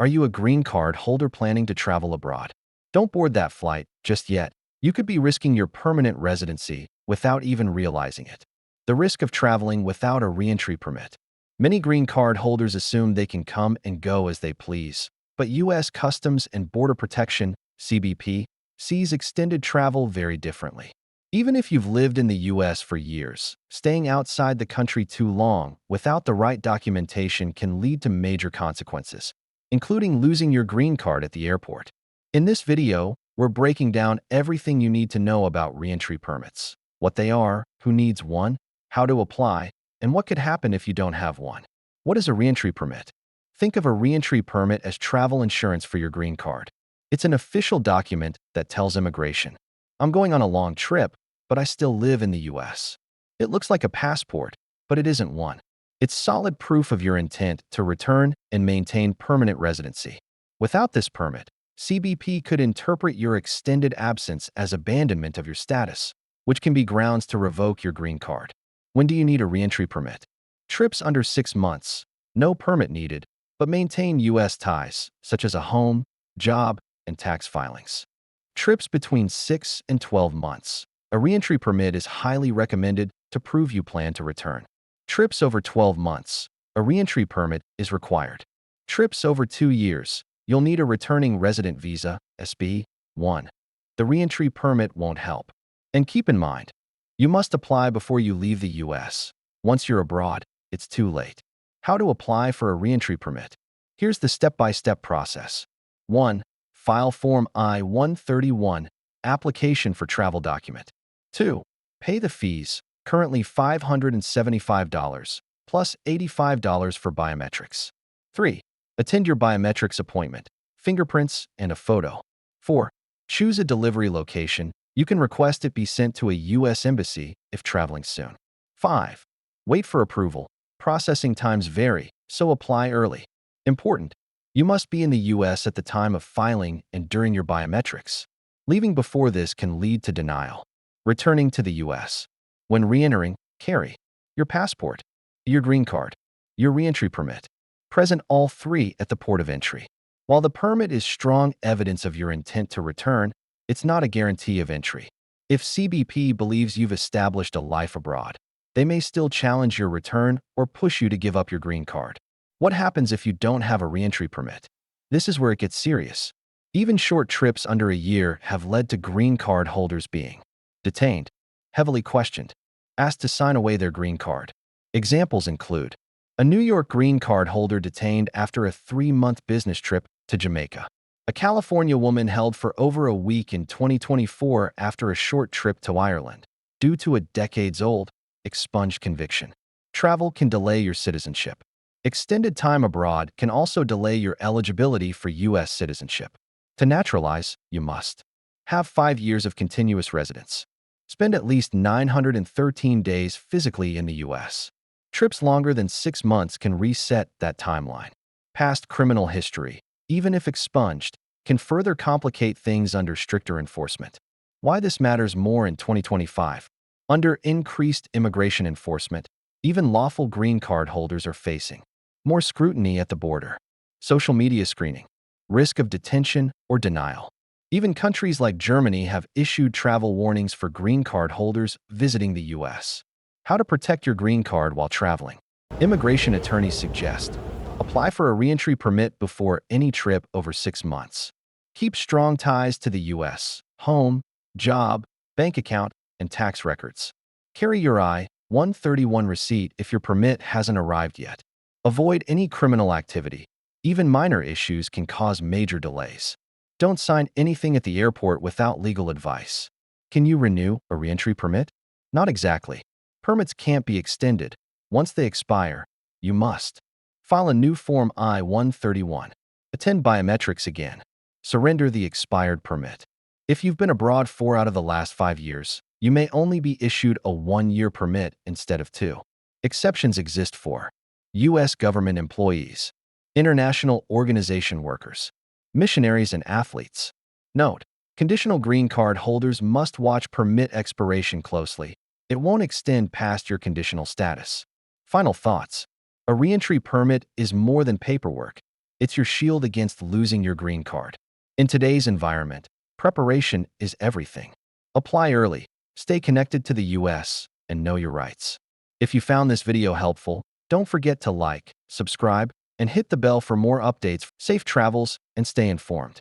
Are you a green card holder planning to travel abroad? Don't board that flight just yet. You could be risking your permanent residency without even realizing it. The risk of traveling without a reentry permit. Many green card holders assume they can come and go as they please, but U.S. Customs and Border Protection, CBP, sees extended travel very differently. Even if you've lived in the U.S. for years, staying outside the country too long without the right documentation can lead to major consequences, including losing your green card at the airport. In this video, we're breaking down everything you need to know about reentry permits, what they are, who needs one, how to apply, and what could happen if you don't have one. What is a reentry permit? Think of a reentry permit as travel insurance for your green card. It's an official document that tells immigration, I'm going on a long trip, but I still live in the U.S. It looks like a passport, but it isn't one. It's solid proof of your intent to return and maintain permanent residency. Without this permit, CBP could interpret your extended absence as abandonment of your status, which can be grounds to revoke your green card. When do you need a reentry permit? Trips under 6 months, no permit needed, but maintain U.S. ties, such as a home, job, and tax filings. Trips between 6 and 12 months. A reentry permit is highly recommended to prove you plan to return. Trips over 12 months. A reentry permit is required. Trips over 2 years. You'll need a returning resident visa, SB-1. The reentry permit won't help. And keep in mind, you must apply before you leave the U.S. Once you're abroad, it's too late. How to apply for a reentry permit? Here's the step-by-step process. 1. File Form I-131, application for travel document. 2. Pay the fees, currently $575, plus $85 for biometrics. 3. Attend your biometrics appointment, fingerprints, and a photo. 4. Choose a delivery location. You can request it be sent to a U.S. embassy if traveling soon. 5. Wait for approval. Processing times vary, so apply early. Important. You must be in the U.S. at the time of filing and during your biometrics. Leaving before this can lead to denial. Returning to the U.S. When re-entering, carry your passport, your green card, your reentry permit. Present all three at the port of entry. While the permit is strong evidence of your intent to return, it's not a guarantee of entry. If CBP believes you've established a life abroad, they may still challenge your return or push you to give up your green card. What happens if you don't have a reentry permit? This is where it gets serious. Even short trips under a year have led to green card holders being detained, heavily questioned, asked to sign away their green card. Examples include a New York green card holder detained after a 3-month business trip to Jamaica. A California woman held for over a week in 2024 after a short trip to Ireland due to a decades-old, expunged conviction. Travel can delay your citizenship. Extended time abroad can also delay your eligibility for U.S. citizenship. To naturalize, you must have 5 years of continuous residence. Spend at least 913 days physically in the U.S. Trips longer than 6 months can reset that timeline. Past criminal history, even if expunged, can further complicate things under stricter enforcement. Why this matters more in 2025. Under increased immigration enforcement, even lawful green card holders are facing more scrutiny at the border, social media screening, risk of detention or denial. Even countries like Germany have issued travel warnings for green card holders visiting the U.S. How to protect your green card while traveling. Immigration attorneys suggest apply for a reentry permit before any trip over 6 months. Keep strong ties to the U.S., home, job, bank account, and tax records. Carry your I-131 receipt if your permit hasn't arrived yet. Avoid any criminal activity. Even minor issues can cause major delays. Don't sign anything at the airport without legal advice. Can you renew a reentry permit? Not exactly. Permits can't be extended. Once they expire, you must file a new Form I-131. Attend biometrics again. Surrender the expired permit. If you've been abroad 4 out of the last 5 years, you may only be issued a 1-year permit instead of 2. Exceptions exist for U.S. government employees, international organization workers, missionaries, and athletes. Note: conditional green card holders must watch permit expiration closely. It won't extend past your conditional status. Final thoughts. A reentry permit is more than paperwork. It's your shield against losing your green card. In today's environment, preparation is everything. Apply early, stay connected to the US, and know your rights. If you found this video helpful, don't forget to like, subscribe, and hit the bell for more updates. Safe travels and stay informed.